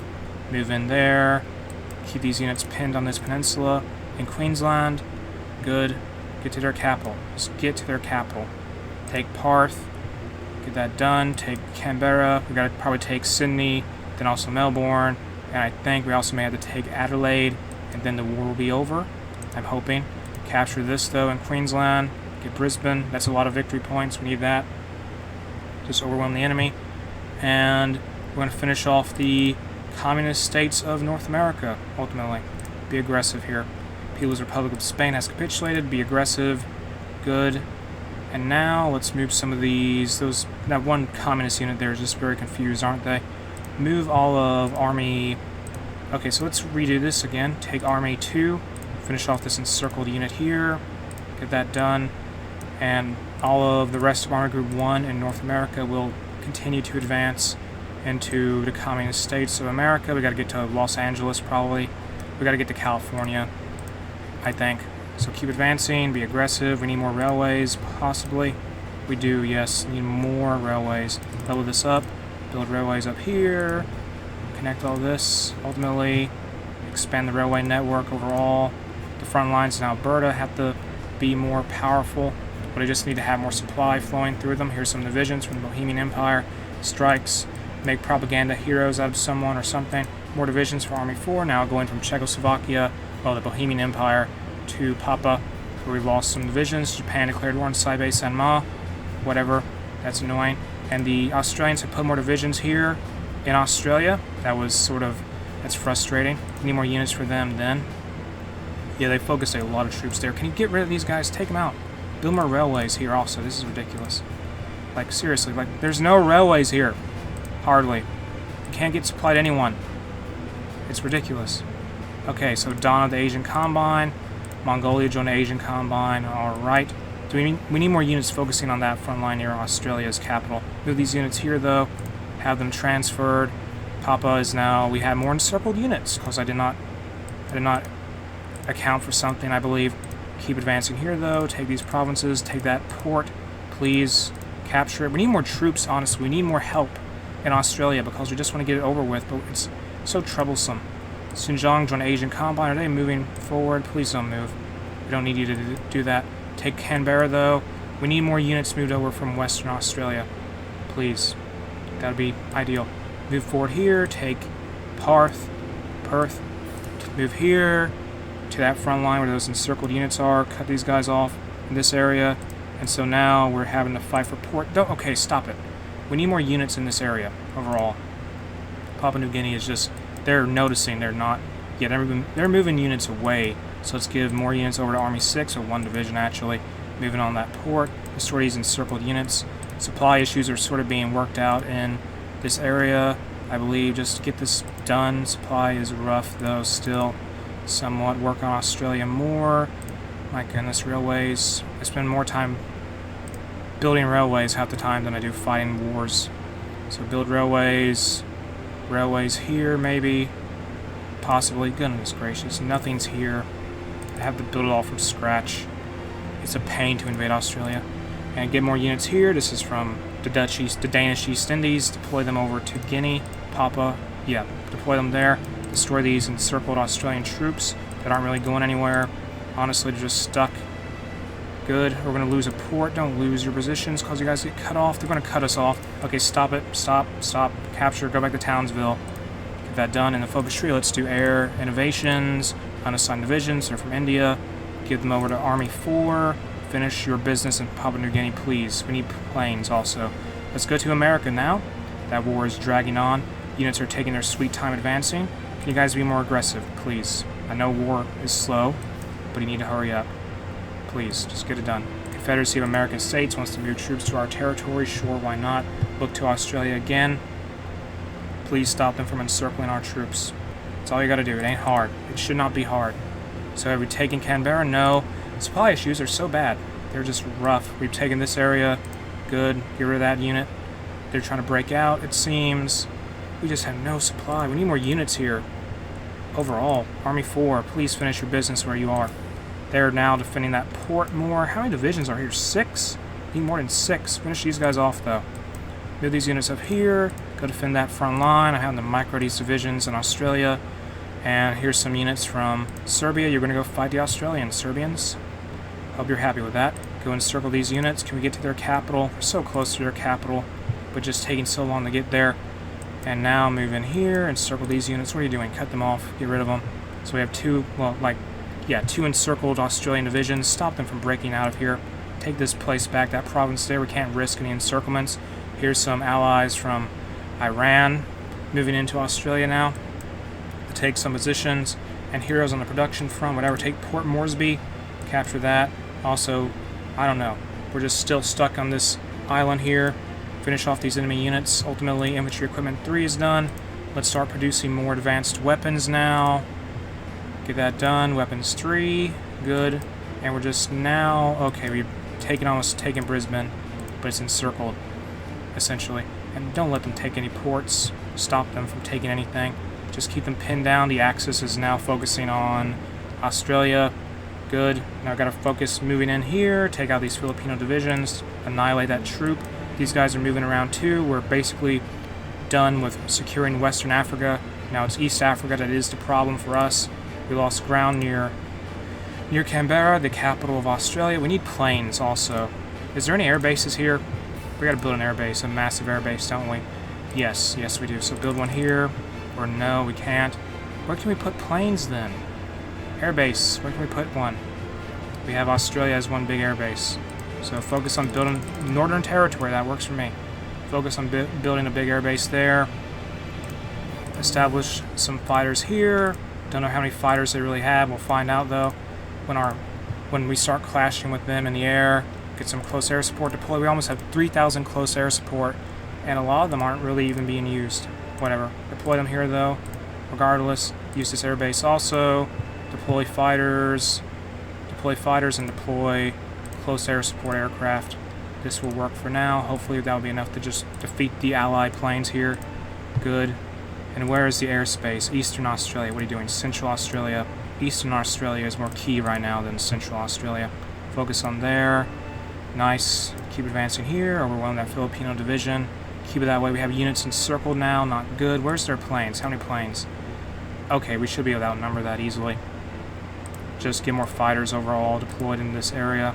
Move in there. Keep these units pinned on this peninsula. In Queensland. Good. Get to their capital. Just get to their capital. Take Perth. Get that done. Take Canberra. We gotta probably take Sydney. Then also Melbourne. And I think we also may have to take Adelaide. And then the war will be over. I'm hoping. Capture this though in Queensland. Get Brisbane. That's a lot of victory points. We need that. Just overwhelm the enemy. And we're going to finish off the communist states of North America, ultimately. Be aggressive here. People's Republic of Spain has capitulated. Be aggressive. Good. And now let's move some of these. That one communist unit there is just very confused, aren't they? Move all of Army... Okay, so let's redo this again. Take Army 2. Finish off this encircled unit here. Get that done. And all of the rest of Army Group 1 in North America will continue to advance into the Communist States of America. We got to get to Los Angeles, probably. We got to get to California, I think. So keep advancing, be aggressive. We need more railways, possibly. We do, yes, need more railways. Level this up, build railways up here, connect all this, ultimately expand the railway network overall. The front lines in Alberta have to be more powerful. But I just need to have more supply flowing through them. Here's some divisions from the Bohemian Empire. Strikes, make propaganda heroes out of someone or something. More divisions for Army 4, now going from Czechoslovakia, well, the Bohemian Empire, to Papa, where we've lost some divisions. Japan declared war on Saibei Sanma, whatever, that's annoying. And the Australians have put more divisions here in Australia. That's frustrating. We need more units for them then. Yeah, they focused a lot of troops there. Can you get rid of these guys? Take them out. Build more railways here also. This is ridiculous. Like, seriously, like, there's no railways here. Hardly. You can't get supply to anyone. It's ridiculous. Okay, so dawn of the Asian Combine. Mongolia joined the Asian Combine. Alright. We need more units focusing on that front line near Australia's capital. Move these units here, though. Have them transferred. Papa is now... We have more encircled units, because I did not account for something, I believe. Keep advancing here, though. Take these provinces. Take that port. Please capture it. We need more troops, honestly. We need more help in Australia because we just want to get it over with, but it's so troublesome. Xinjiang joined Asian Combine. Are they moving forward? Please don't move. We don't need you to do that. Take Canberra, though. We need more units moved over from Western Australia. Please. That would be ideal. Move forward here. Take Perth. Move here to that front line where those encircled units are. Cut these guys off in this area. And so now we're having to fight for port. Okay, stop it. We need more units in this area overall. Papua New Guinea is just, they're noticing they're not, yeah, they're moving units away. So let's give more units over to Army 6, or 1 division actually, moving on that port. Destroy these encircled units. Supply issues are sort of being worked out in this area, I believe. Just get this done. Supply is rough though still. Somewhat. Work on Australia more. My goodness, railways. I spend more time building railways half the time than I do fighting wars. So build railways. Railways here maybe. Possibly. Goodness gracious. Nothing's here. I have to build it all from scratch. It's a pain to invade Australia. And get more units here. This is from the Danish East Indies. Deploy them over to Guinea. Papua. Yeah, deploy them there. Destroy these encircled Australian troops that aren't really going anywhere. Honestly, they're just stuck. Good. We're going to lose a port. Don't lose your positions because you guys get cut off. They're going to cut us off. Okay, stop it. Stop. Stop. Capture. Go back to Townsville. Get that done. In the focus tree, let's do air innovations. Unassigned divisions. They're from India. Give them over to Army 4. Finish your business in Papua New Guinea, please. We need planes also. Let's go to America now. That war is dragging on. Units are taking their sweet time advancing. Can you guys be more aggressive, please? I know war is slow, but you need to hurry up. Please, just get it done. Confederacy of American States wants to move troops to our territory. Sure, why not? Look to Australia again. Please stop them from encircling our troops. That's all you gotta do. It ain't hard. It should not be hard. So have we taken Canberra? No. Supply issues are so bad. They're just rough. We've taken this area. Good. Get rid of that unit. They're trying to break out, it seems. We just have no supply. We need more units here. Overall, Army 4, please finish your business where you are. They're now defending that port more. How many divisions are here? 6? Need more than 6. Finish these guys off, though. Move these units up here. Go defend that front line. I have them micro these divisions in Australia. And here's some units from Serbia. You're going to go fight the Australians. Serbians, hope you're happy with that. Go encircle these units. Can we get to their capital? We're so close to their capital, but just taking so long to get there. And now move in here, encircle these units. What are you doing? Cut them off. Get rid of them. So we have two encircled Australian divisions. Stop them from breaking out of here. Take this place back, that province there. We can't risk any encirclements. Here's some allies from Iran moving into Australia now. Take some positions, and heroes on the production front, whatever. Take Port Moresby, capture that. Also, I don't know, we're just still stuck on this island here. Finish off these enemy units. Ultimately, infantry equipment 3 is done. Let's start producing more advanced weapons now. Get that done. Weapons 3, good. And we're just now, okay, we've almost taken Brisbane, but it's encircled, essentially. And don't let them take any ports. Stop them from taking anything. Just keep them pinned down. The Axis is now focusing on Australia. Good. Now I've got to focus moving in here. Take out these Filipino divisions. Annihilate that troop. These guys are moving around too. We're basically done with securing Western Africa. Now it's East Africa that is the problem for us. We lost ground near Canberra, the capital of Australia. We need planes also. Is there any air bases here? We got to build an air base, a massive air base, don't we? Yes we do. So build one here. Or no, we can't. Where can we put planes then? Airbase, where can we put one? We have Australia as one big airbase. So focus on building Northern Territory, that works for me. Focus on building a big airbase there. Establish some fighters here. Don't know how many fighters they really have. We'll find out though when we start clashing with them in the air. Get some close air support deployed. We almost have 3,000 close air support, and a lot of them aren't really even being used. Whatever. Deploy them here though. Regardless, use this airbase also. Deploy fighters and deploy close air support aircraft. This will work for now. Hopefully that will be enough to just defeat the Allied planes here. Good. And where is the airspace? Eastern Australia. What are you doing? Central Australia. Eastern Australia is more key right now than Central Australia. Focus on there. Nice. Keep advancing here. Overwhelm that Filipino division. Keep it that way. We have units encircled now. Not good. Where's their planes? How many planes? Okay, we should be able to outnumber that easily. Just get more fighters overall deployed in this area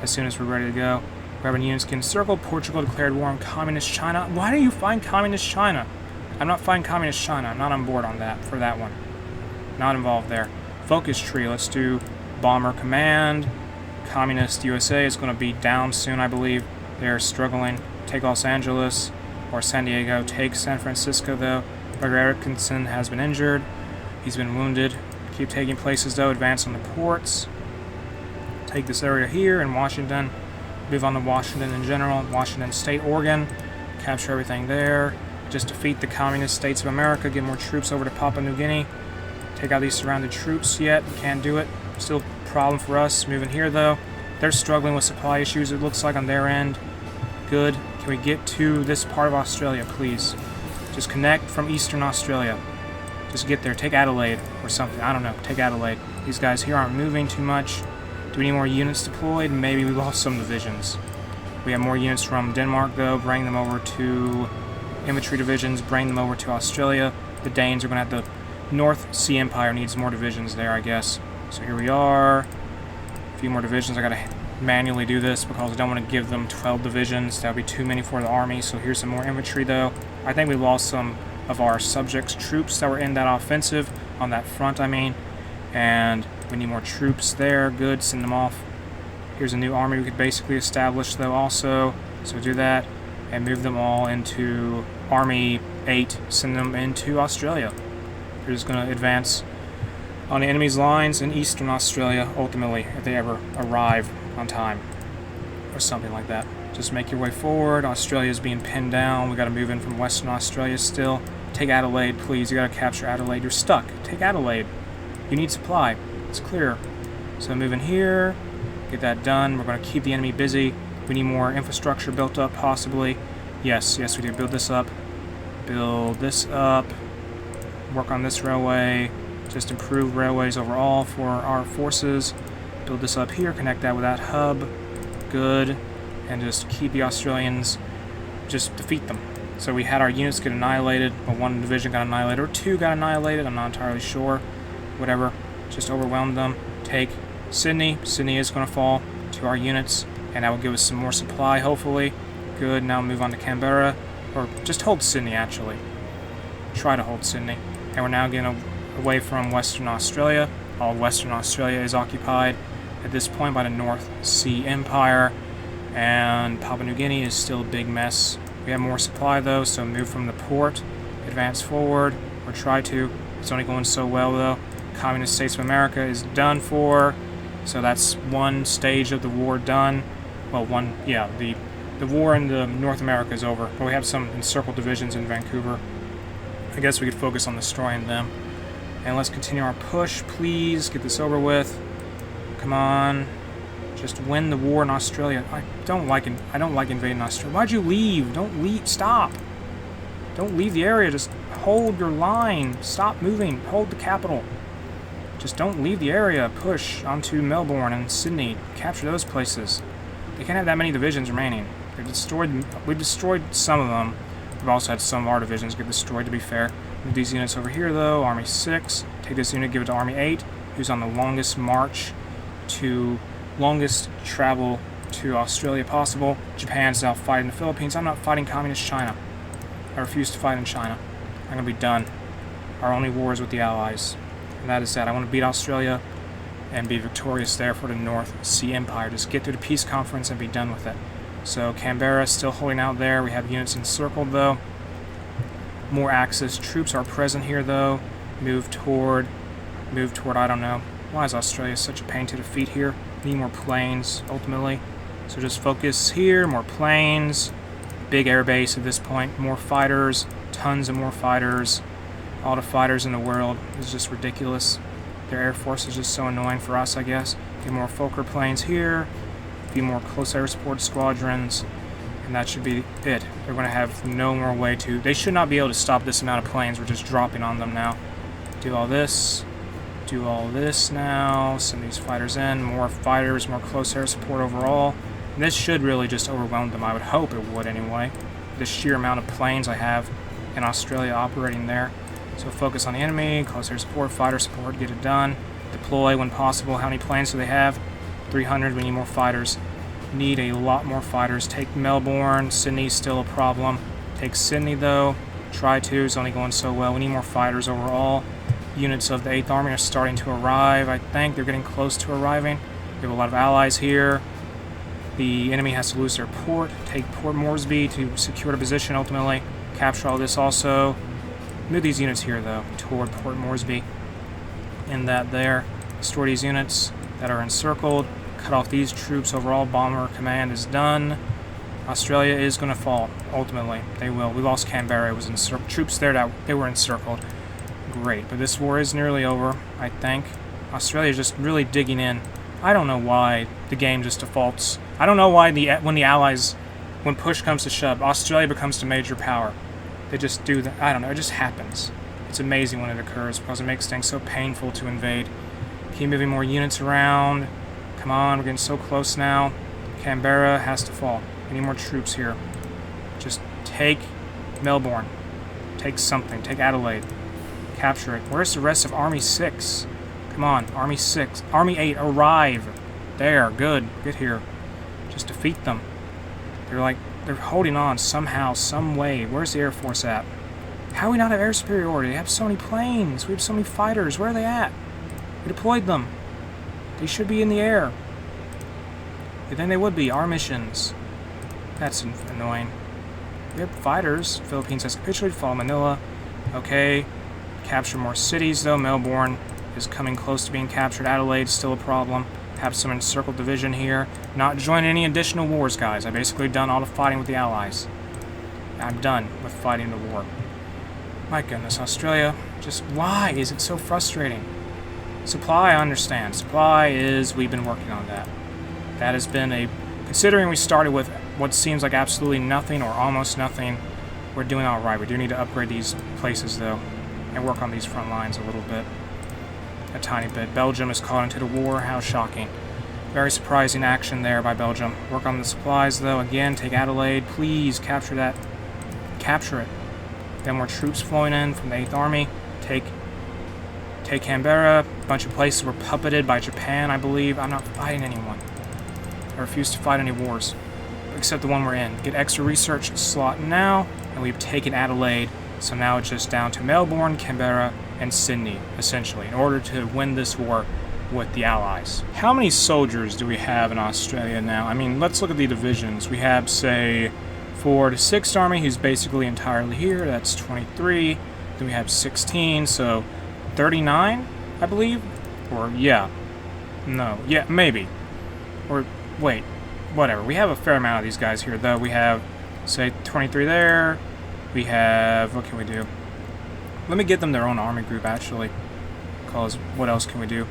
as soon as we're ready to go. We're having units get encircled. Portugal declared war on Communist China. Why do you find Communist China? I'm not fighting Communist China. I'm not on board on that for that one. Not involved there. Focus tree. Let's do Bomber Command. Communist USA is going to be down soon, I believe. They're struggling. take Los Angeles or San Diego. Take San Francisco, though. Roger Erickson has been injured. He's been wounded. Keep taking places, though. Advance on the ports. Take this area here in Washington. Move on to Washington in general. Washington State, Oregon. Capture everything there. Just defeat the Communist States of America. Get more troops over to Papua New Guinea. Take out these surrounded troops yet. Can't do it. Still a problem for us. Moving here, though. They're struggling with supply issues, it looks like, on their end. Good. Can we get to this part of Australia, please? Just connect from Eastern Australia. Just get there. Take Adelaide or something. I don't know. Take Adelaide. These guys here aren't moving too much. Do we need more units deployed? Maybe we lost some divisions. We have more units from Denmark, though. Bring them over to infantry divisions. Bring them over to Australia. The Danes are going to have the North Sea Empire needs more divisions there, I guess. So here we are. A few more divisions. I got to manually do this because I don't want to give them 12 divisions. That would be too many for the army. So here's some more infantry, though. I think we lost some of our subjects' troops that were in that offensive, on that front, I mean. And we need more troops there. Good, send them off. Here's a new army we could basically establish, though, also. So do that and move them all into Army 8. Send them into Australia. They're just going to advance on the enemy's lines in Eastern Australia, ultimately, if they ever arrive on time or something like that. Just make your way forward. Australia's being pinned down. We got to move in from Western Australia still. Take Adelaide, please. You got to capture Adelaide. You're stuck. Take Adelaide. You need supply. It's clear. So move in here. Get that done. We're going to keep the enemy busy. We need more infrastructure built up, possibly. Yes, we do. Build this up. Build this up. Work on this railway. Just improve railways overall for our forces. Build this up here. Connect that with that hub. Good. And just keep the Australians, just defeat them. So we had our units get annihilated, or one division got annihilated, or two got annihilated, I'm not entirely sure. Whatever, just overwhelmed them. Take Sydney. Sydney is going to fall to our units, and that will give us some more supply, hopefully. Good, now move on to Canberra, or just hold Sydney, actually. Try to hold Sydney. And we're now getting away from Western Australia. All of Western Australia is occupied at this point by the North Sea Empire. And Papua New Guinea is still a big mess. We have more supply, though, so move from the port, advance forward, or try to. It's only going so well, though. Communist States of America is done for, so that's one stage of the war done. Well, the war in the North America is over, but we have some encircled divisions in Vancouver. I guess we could focus on destroying them. And let's continue our push, please. Get this over with. Come on. Just win the war in Australia. I don't like invading Australia. Why'd you leave? Don't leave. Stop. Don't leave the area. Just hold your line. Stop moving. Hold the capital. Just don't leave the area. Push onto Melbourne and Sydney. Capture those places. They can't have that many divisions remaining. We've destroyed some of them. We've also had some of our divisions get destroyed, to be fair. Move these units over here, though. Army 6. Take this unit, give it to Army 8, who's on the longest travel to Australia possible. Japan's now fighting the Philippines. I'm not fighting Communist China. I refuse to fight in China. I'm going to be done. Our only war is with the Allies. And that is that. I want to beat Australia and be victorious there for the North Sea Empire. Just get through the peace conference and be done with it. So Canberra still holding out there. We have units encircled, though. More Axis troops are present here, though. Move toward, I don't know. Why is Australia such a pain to defeat here? We need more planes, ultimately. So just focus here, more planes. Big air base at this point. More fighters, tons of more fighters. All the fighters in the world is just ridiculous. Their air force is just so annoying for us, I guess. Get more Fokker planes here. A few more close air support squadrons. And that should be it. They're going to have no more way to... They should not be able to stop this amount of planes. We're just dropping on them now. Do all this. Do all this now. Send these fighters in. More fighters, more close air support overall. And this should really just overwhelm them. I would hope it would anyway. The sheer amount of planes I have in Australia operating there. So focus on the enemy, close air support, fighter support, get it done. Deploy when possible. How many planes do they have? 300. We need more fighters. Need a lot more fighters. Take Melbourne. Sydney's still a problem. Take Sydney, though. Try to. It's only going so well. We need more fighters overall. Units of the 8th Army are starting to arrive. I think they're getting close to arriving. We have a lot of allies here. The enemy has to lose their port, take Port Moresby to secure the position ultimately. Capture all this also. Move these units here, though, toward Port Moresby. In that there. Destroy these units that are encircled. Cut off these troops. Overall, bomber command is done. Australia is going to fall, ultimately. They will. We lost Canberra. It was encircled. Troops there, that they were encircled. Great, but this war is nearly over, I think. Australia is just really digging in. I don't know why the game just defaults. I don't know why when the Allies, when push comes to shove, Australia becomes the major power. They just do that. I don't know. It just happens. It's amazing when it occurs because it makes things so painful to invade. Keep moving more units around. Come on, we're getting so close now. Canberra has to fall. We need more troops here. Just take Melbourne. Take something. Take Adelaide. Capture it. Where's the rest of Army 6? Come on, Army 6. Army 8, arrive. There, good. Get here. Just defeat them. They're holding on somehow, some way. Where's the Air Force at? How do we not have air superiority? They have so many planes. We have so many fighters. Where are they at? We deployed them. They should be in the air. You think they would be. Our missions. That's annoying. We have fighters. Philippines has capitulated. Fall Manila. Okay. Capture more cities, though. Melbourne is coming close to being captured. Adelaide's still a problem. Have some encircled division here. Not join any additional wars, guys. I've basically done all the fighting with the Allies. I'm done with fighting the war. My goodness, Australia. Just why is it so frustrating? Supply, I understand. Supply is, we've been working on that. That has been a, considering we started with what seems like absolutely nothing or almost nothing, we're doing alright. We do need to upgrade these places, though, and work on these front lines a little bit. A tiny bit. Belgium is caught into the war. How shocking. Very surprising action there by Belgium. Work on the supplies, though. Again, take Adelaide. Please capture that. Capture it. Then more troops flowing in from the 8th Army. Take Canberra. A bunch of places were puppeted by Japan, I believe. I'm not fighting anyone. I refuse to fight any wars, except the one we're in. Get extra research slot now, and we've taken Adelaide. So now it's just down to Melbourne, Canberra, and Sydney, essentially, in order to win this war with the Allies. How many soldiers do we have in Australia now? I mean, let's look at the divisions. We have, say, for the 6th Army, who's basically entirely here. That's 23. Then we have 16, so 39, I believe? Or, yeah. No. Yeah, maybe. Or, wait. Whatever. We have a fair amount of these guys here, though. We have, say, 23 there. We have... What can we do? Let me get them their own army group, actually. Because what else can we do?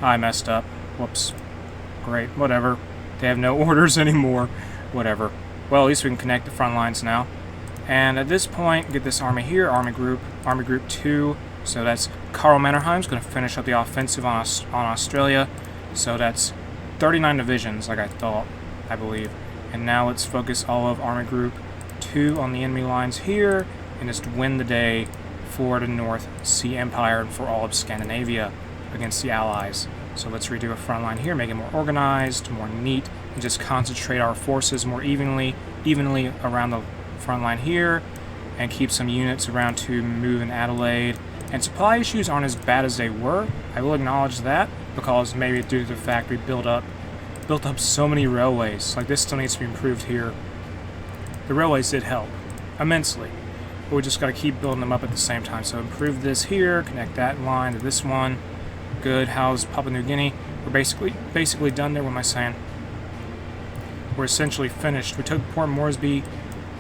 I messed up. Whoops. Great. Whatever. They have no orders anymore. Whatever. Well, at least we can connect the front lines now. And at this point, get this army here. Army group 2. So that's Karl Mannerheim's going to finish up the offensive on Australia. So that's 39 divisions, like I thought, I believe. And now let's focus all of Army Group 2 on the enemy lines here and just win the day for the North Sea Empire and for all of Scandinavia against the Allies. So let's redo a front line here, make it more organized, more neat, and just concentrate our forces more evenly around the front line here, and keep some units around to move in Adelaide. And supply issues aren't as bad as they were. I will acknowledge that, because maybe due to the fact we built up so many railways. Like, this still needs to be improved here. The railways did help immensely, but we just got to keep building them up at the same time. So improve this here, connect that line to this one. Good. How's Papua New Guinea? We're basically done there. What am I saying? We're essentially finished. We took Port Moresby,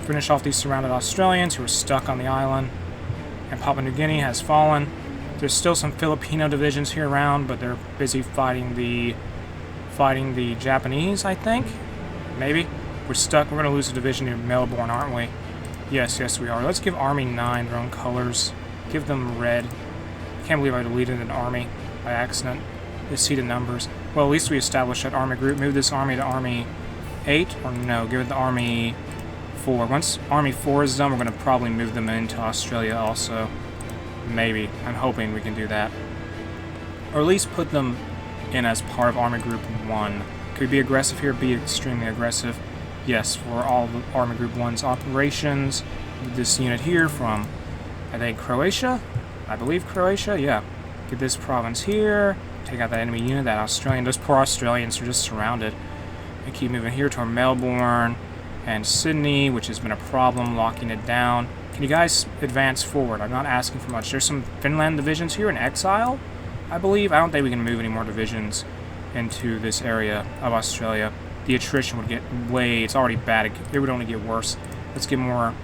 finished off these surrounded Australians who were stuck on the island, and Papua New Guinea has fallen. There's still some Filipino divisions here around, but they're busy fighting the Japanese, I think. Maybe. We're stuck. We're going to lose a division in Melbourne, aren't we? Yes, we are. Let's give Army 9 their own colors. Give them red. I can't believe I deleted an army by accident. Just see the numbers. Well, at least we established that army group. Move this army to Army 8, or no, give it to Army 4. Once Army 4 is done, we're going to probably move them into Australia also. Maybe. I'm hoping we can do that. Or at least put them in as part of Army Group 1. Could we be aggressive here? Be extremely aggressive. Yes, for all the Army Group 1's operations. This unit here from, I think, Croatia? I believe Croatia, yeah. Get this province here. Take out that enemy unit, that Australian. Those poor Australians are just surrounded. and keep moving here toward Melbourne and Sydney, which has been a problem, locking it down. Can you guys advance forward? I'm not asking for much. There's some Vinland divisions here in exile, I believe. I don't think we can move any more divisions into this area of Australia. The attrition would get way... It's already bad. It would only get worse. Let's get more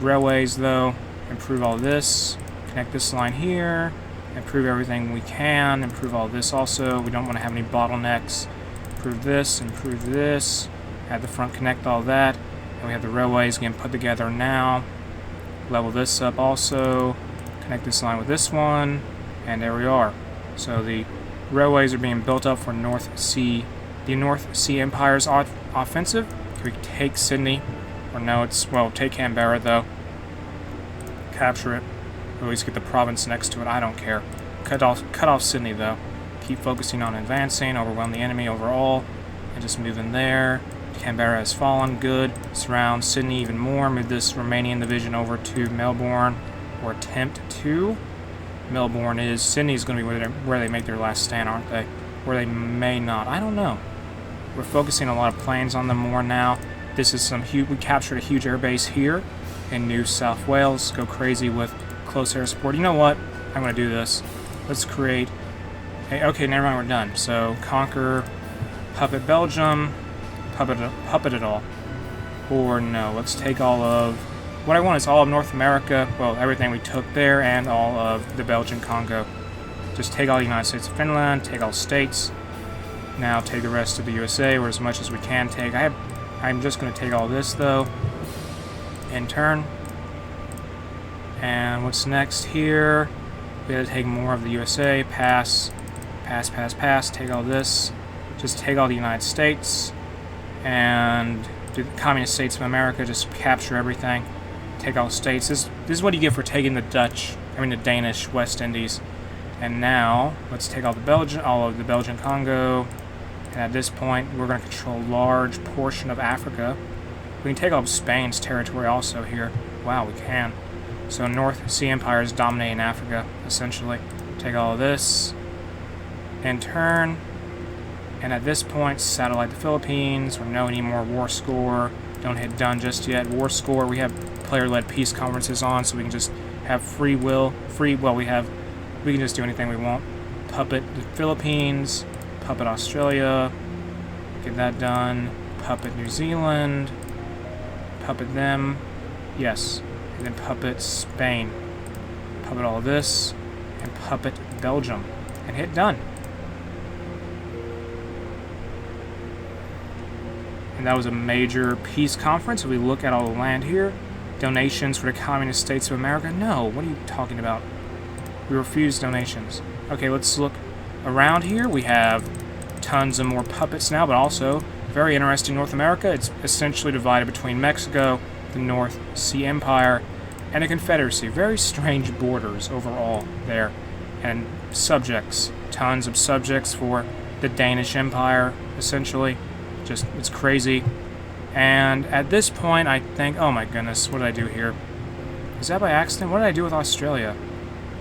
railways, though. Improve all this. Connect this line here. Improve everything we can. Improve all this also. We don't want to have any bottlenecks. Improve this. Improve this. Add the front connect, all that. And we have the railways getting put together now. Level this up also. Connect this line with this one. And there we are. So the railways are being built up for North Sea. The North Sea Empire's offensive. Can we take Sydney? Or no, it's... Well, take Canberra, though. Capture it. At least get the province next to it. I don't care. Cut off Sydney, though. Keep focusing on advancing. Overwhelm the enemy overall. And just move in there. Canberra has fallen. Good. Surround Sydney even more. Move this Romanian division over to Melbourne. Or attempt to. Melbourne is... Sydney's going to be where they make their last stand, aren't they? Where they may not. I don't know. We're focusing a lot of planes on them more now. This is some huge... We captured a huge airbase here in New South Wales. Go crazy with close air support. You know what? I'm going to do this. Let's create... Hey, okay, never mind. We're done. So, conquer... Puppet Belgium... Puppet it all. Or no, let's take all of... What I want is all of North America, well, everything we took there, and all of the Belgian Congo. Just take all the United States of Finland, take all states. Now take the rest of the USA, or as much as we can take. I'm just going to take all this, though. In turn. And what's next here? We gotta take more of the USA. Pass. Pass, pass, pass. Take all this. Just take all the United States. And do the Communist States of America, just capture everything. Take all states. This is what you get for taking the Danish West Indies. And now, let's take all of the Belgian Congo. And at this point, we're going to control a large portion of Africa. We can take all of Spain's territory also here. Wow, we can. So North Sea Empire is dominating Africa, essentially. Take all of this. In turn. And at this point, satellite the Philippines, or no anymore war score. Don't hit done just yet. War score, we have player-led peace conferences on, so we can just have free will. We can just do anything we want. Puppet the Philippines, puppet Australia, get that done. Puppet New Zealand, puppet them, yes. And then puppet Spain. Puppet all of this, and puppet Belgium. And hit done. And that was a major peace conference. If we look at all the land here, donations for the Communist States of America? No, what are you talking about? We refuse donations. Okay, let's look around here. We have tons of more puppets now, but also, very interesting, North America. It's essentially divided between Mexico, the North Sea Empire, and a confederacy. Very strange borders overall there. And subjects. Tons of subjects for the Danish Empire, essentially. Just, it's crazy. And at this point, I think, oh my goodness, what did I do here? Is that by accident? What did I do with Australia?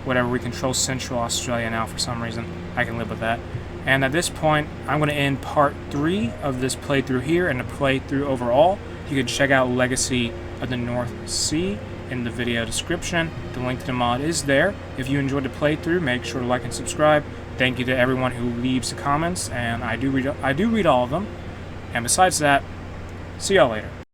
Whatever, we control Central Australia now for some reason. I can live with that. And at this point, I'm going to end part 3 of this playthrough here and the playthrough overall. You can check out Legacy of the North Sea in the video description. The link to the mod is there. If you enjoyed the playthrough, make sure to like and subscribe. Thank you to everyone who leaves the comments, and I do read all of them. And besides that, see y'all later.